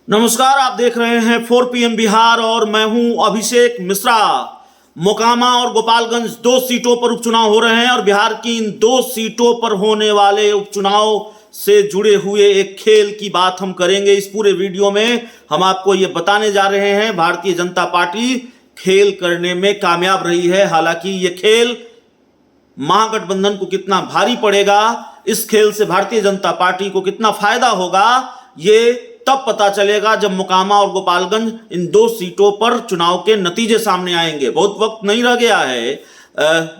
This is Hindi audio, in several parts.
नमस्कार, आप देख रहे हैं 4 PM बिहार और मैं हूं अभिषेक मिश्रा। मोकामा और गोपालगंज दो सीटों पर उपचुनाव हो रहे हैं और बिहार की इन दो सीटों पर होने वाले उपचुनाव से जुड़े हुए एक खेल की बात हम करेंगे। इस पूरे वीडियो में हम आपको ये बताने जा रहे हैं भारतीय जनता पार्टी खेल करने में कामयाब रही है। हालांकि ये खेल महागठबंधन को कितना भारी पड़ेगा, इस खेल से भारतीय जनता पार्टी को कितना फायदा होगा, ये तब पता चलेगा जब मोकामा और गोपालगंज इन दो सीटों पर चुनाव के नतीजे सामने आएंगे। बहुत वक्त नहीं रह गया है,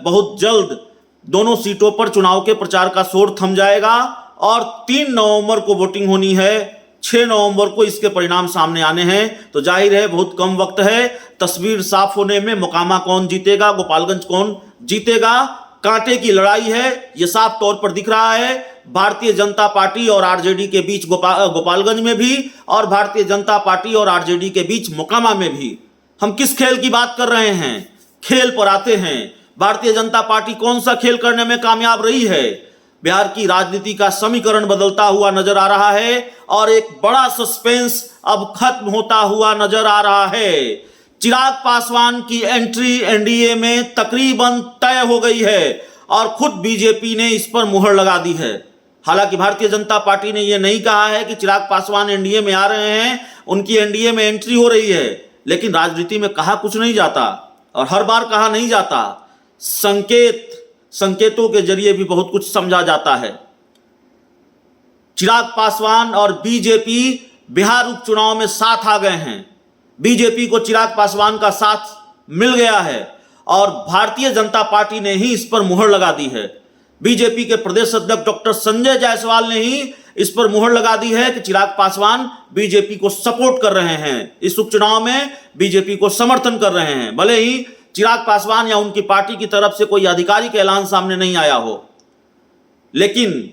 बहुत जल्द दोनों सीटों पर चुनाव के प्रचार का शोर थम जाएगा और 3 नवंबर को वोटिंग होनी है, 6 नवंबर को इसके परिणाम सामने आने हैं। तो जाहिर है बहुत कम वक्त है। तस्वीर साफ होने में मोकामा कौन जीतेगा, गोपालगंज कौन जीतेगा, कांटे की लड़ाई है, यह साफ तौर पर दिख रहा है। भारतीय जनता पार्टी और आरजेडी के बीच गोपालगंज में भी और भारतीय जनता पार्टी और आरजेडी के बीच मोकामा में भी। हम किस खेल की बात कर रहे हैं, खेल पर आते हैं। भारतीय जनता पार्टी कौन सा खेल करने में कामयाब रही है। बिहार की राजनीति का समीकरण बदलता हुआ नजर आ रहा है और एक बड़ा सस्पेंस अब खत्म होता हुआ नजर आ रहा है। चिराग पासवान की एंट्री एनडीए में तकरीबन तय हो गई है और खुद बीजेपी ने इस पर मुहर लगा दी है। हालांकि भारतीय जनता पार्टी ने यह नहीं कहा है कि चिराग पासवान एनडीए में आ रहे हैं, उनकी एनडीए में एंट्री हो रही है, लेकिन राजनीति में कहा कुछ नहीं जाता और हर बार कहा नहीं जाता। संकेतों के जरिए भी बहुत कुछ समझा जाता है। चिराग पासवान और बीजेपी बिहार उपचुनाव में साथ आ गए हैं। बीजेपी को चिराग पासवान का साथ मिल गया है और भारतीय जनता पार्टी ने ही इस पर मुहर लगा दी है। बीजेपी के प्रदेश अध्यक्ष डॉक्टर संजय जायसवाल ने ही इस पर मुहर लगा दी है कि चिराग पासवान बीजेपी को सपोर्ट कर रहे हैं, इस उपचुनाव में बीजेपी को समर्थन कर रहे हैं। भले ही चिराग पासवान या उनकी पार्टी की तरफ से कोई आधिकारिक ऐलान सामने नहीं आया हो, लेकिन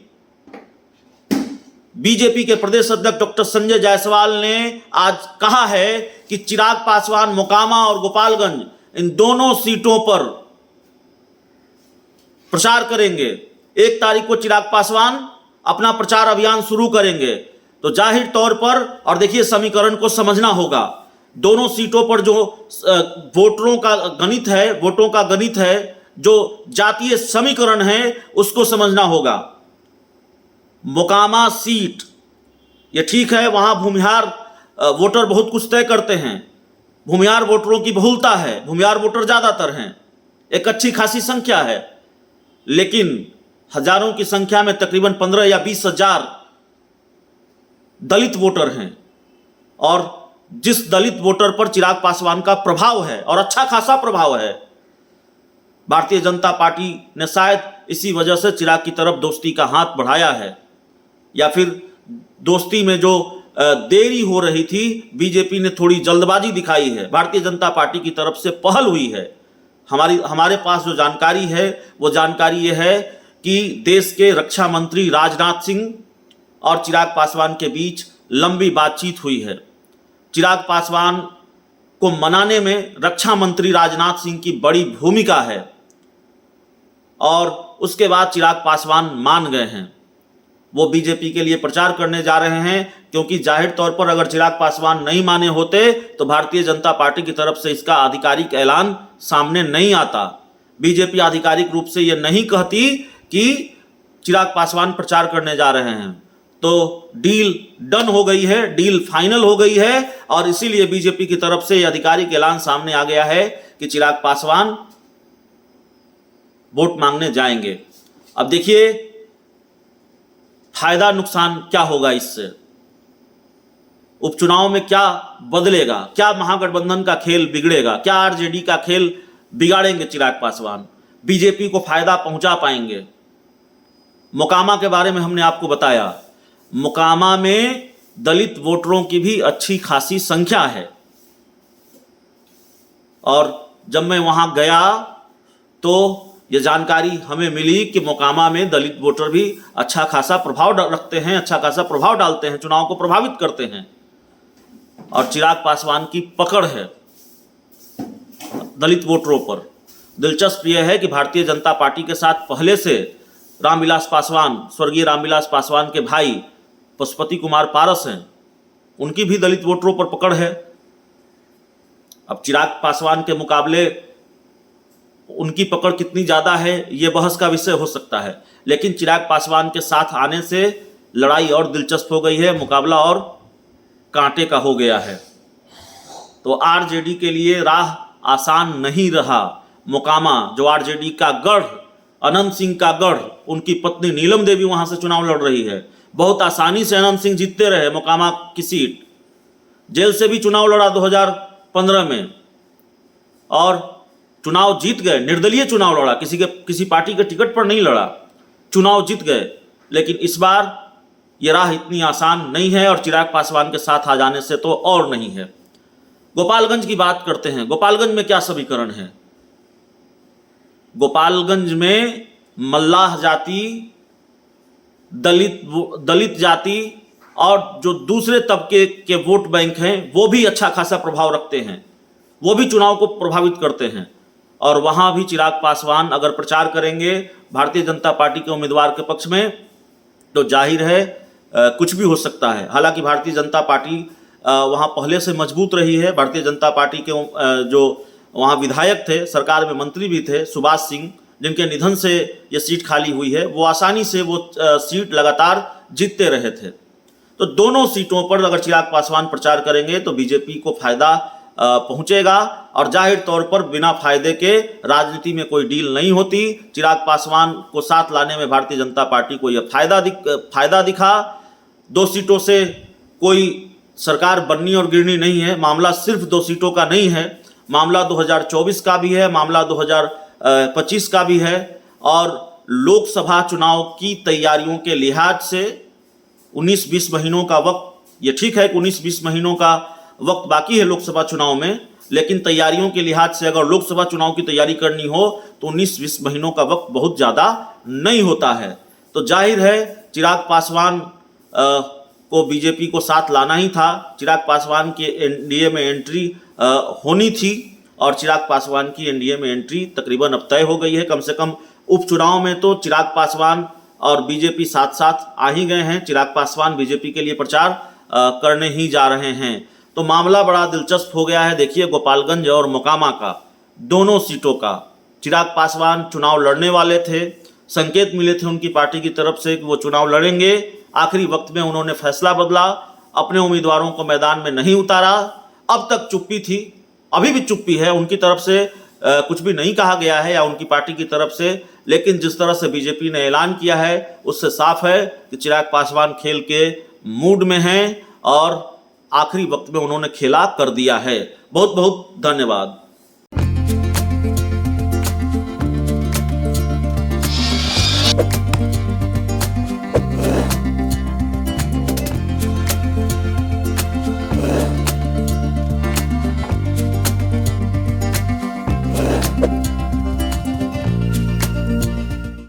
बीजेपी के प्रदेश अध्यक्ष डॉक्टर संजय जायसवाल ने आज कहा है कि चिराग पासवान मोकामा और गोपालगंज इन दोनों सीटों पर प्रचार करेंगे। 1 तारीख को चिराग पासवान अपना प्रचार अभियान शुरू करेंगे। तो जाहिर तौर पर, और देखिए समीकरण को समझना होगा, दोनों सीटों पर जो वोटों का गणित है, जो जातीय समीकरण है, उसको समझना होगा। मोकामा सीट ये ठीक है, वहां भूमिहार वोटर बहुत कुछ तय करते हैं, भूमिहार वोटरों की बहुलता है, भूमिहार वोटर ज्यादातर हैं, एक अच्छी खासी संख्या है, लेकिन हजारों की संख्या में तकरीबन 15 या 20 हजार दलित वोटर हैं और जिस दलित वोटर पर चिराग पासवान का प्रभाव है और अच्छा खासा प्रभाव है, भारतीय जनता पार्टी ने शायद इसी वजह से चिराग की तरफ दोस्ती का हाथ बढ़ाया है, या फिर दोस्ती में जो देरी हो रही थी, बीजेपी ने थोड़ी जल्दबाजी दिखाई है, भारतीय जनता पार्टी की तरफ से पहल हुई है। हमारे पास जो जानकारी है वो जानकारी ये है कि देश के रक्षा मंत्री राजनाथ सिंह और चिराग पासवान के बीच लंबी बातचीत हुई है। चिराग पासवान को मनाने में रक्षा मंत्री राजनाथ सिंह की बड़ी भूमिका है और उसके बाद चिराग पासवान मान गए हैं। वो बीजेपी के लिए प्रचार करने जा रहे हैं, क्योंकि जाहिर तौर पर अगर चिराग पासवान नहीं माने होते तो भारतीय जनता पार्टी की तरफ से इसका आधिकारिक ऐलान सामने नहीं आता। बीजेपी आधिकारिक रूप से यह नहीं कहती कि चिराग पासवान प्रचार करने जा रहे हैं। तो डील डन हो गई है, डील फाइनल हो गई है और इसीलिए बीजेपी की तरफ से यह आधिकारिक ऐलान सामने आ गया है कि चिराग पासवान वोट मांगने जाएंगे। अब देखिए फायदा नुकसान क्या होगा, इससे उपचुनाव में क्या बदलेगा, क्या महागठबंधन का खेल बिगड़ेगा, क्या आरजेडी का खेल बिगाड़ेंगे चिराग पासवान, बीजेपी को फायदा पहुंचा पाएंगे। मोकामा के बारे में हमने आपको बताया, मोकामा में दलित वोटरों की भी अच्छी खासी संख्या है और जब मैं वहां गया तो ये जानकारी हमें मिली कि मोकामा में दलित वोटर भी अच्छा खासा प्रभाव रखते हैं, अच्छा खासा प्रभाव डालते हैं, चुनाव को प्रभावित करते हैं और चिराग पासवान की पकड़ है दलित वोटरों पर। दिलचस्प यह है कि भारतीय जनता पार्टी के साथ पहले से रामविलास पासवान, स्वर्गीय रामविलास पासवान के भाई पशुपति कुमार पारस हैं उनकी भी दलित वोटरों पर पकड़ है। अब चिराग पासवान के मुकाबले उनकी पकड़ कितनी ज़्यादा है ये बहस का विषय हो सकता है, लेकिन चिराग पासवान के साथ आने से लड़ाई और दिलचस्प हो गई है, मुकाबला और कांटे का हो गया है। तो आरजेडी के लिए राह आसान नहीं रहा। मोकामा जो आरजेडी का गढ़, अनंत सिंह का गढ़, उनकी पत्नी नीलम देवी वहां से चुनाव लड़ रही है। बहुत आसानी से अनंत सिंह जीतते रहे मोकामा की सीट। जेल से भी चुनाव लड़ा 2015 में और चुनाव जीत गए। निर्दलीय चुनाव लड़ा, किसी पार्टी के टिकट पर नहीं लड़ा, चुनाव जीत गए। लेकिन इस बार ये राह इतनी आसान नहीं है और चिराग पासवान के साथ आ जाने से तो और नहीं है। गोपालगंज की बात करते हैं। गोपालगंज में क्या समीकरण है? गोपालगंज में मल्लाह जाति, दलित जाति और जो दूसरे तबके के वोट बैंक हैं वो भी अच्छा खासा प्रभाव रखते हैं, वो भी चुनाव को प्रभावित करते हैं। और वहां भी चिराग पासवान अगर प्रचार करेंगे भारतीय जनता पार्टी के उम्मीदवार के पक्ष में तो जाहिर है कुछ भी हो सकता है। हालांकि भारतीय जनता पार्टी वहाँ पहले से मजबूत रही है। भारतीय जनता पार्टी के जो वहाँ विधायक थे, सरकार में मंत्री भी थे, सुभाष सिंह, जिनके निधन से ये सीट खाली हुई है, वो आसानी से वो सीट लगातार जीतते रहे थे। तो दोनों सीटों पर अगर चिराग पासवान प्रचार करेंगे तो बीजेपी को फायदा पहुंचेगा और जाहिर तौर पर बिना फायदे के राजनीति में कोई डील नहीं होती। चिराग पासवान को साथ लाने में भारतीय जनता पार्टी को यह फायदा दिखा। 2 सीटों से कोई सरकार बननी और गिरनी नहीं है। मामला सिर्फ 2 सीटों का नहीं है, मामला 2024 का भी है, मामला 2025 का भी है। और लोकसभा चुनाव की तैयारियों के लिहाज से 19-20 महीनों का वक्त, ये ठीक है कि 19-20 महीनों का वक्त बाकी है लोकसभा चुनाव में, लेकिन तैयारियों के लिहाज से अगर लोकसभा चुनाव की तैयारी करनी हो तो 19-20 महीनों का वक्त बहुत ज़्यादा नहीं होता है। तो जाहिर है चिराग पासवान को बीजेपी को साथ लाना ही था। चिराग पासवान की एनडीए में एंट्री होनी थी और चिराग पासवान की एनडीए में एंट्री तकरीबन अब तय हो गई है। कम से कम उपचुनाव में तो चिराग पासवान और बीजेपी साथ साथ आ ही गए हैं। चिराग पासवान बीजेपी के लिए प्रचार करने ही जा रहे हैं। तो मामला बड़ा दिलचस्प हो गया है। देखिए गोपालगंज और मोकामा का, दोनों सीटों का चिराग पासवान चुनाव लड़ने वाले थे। संकेत मिले थे उनकी पार्टी की तरफ से कि वो चुनाव लड़ेंगे। आखिरी वक्त में उन्होंने फैसला बदला, अपने उम्मीदवारों को मैदान में नहीं उतारा। अब तक चुप्पी थी, अभी भी चुप्पी है। उनकी तरफ से कुछ भी नहीं कहा गया है या उनकी पार्टी की तरफ से, लेकिन जिस तरह से बीजेपी ने ऐलान किया है उससे साफ है कि चिराग पासवान खेल के मूड में हैं और आखिरी वक्त में उन्होंने खेला कर दिया है। बहुत बहुत धन्यवाद।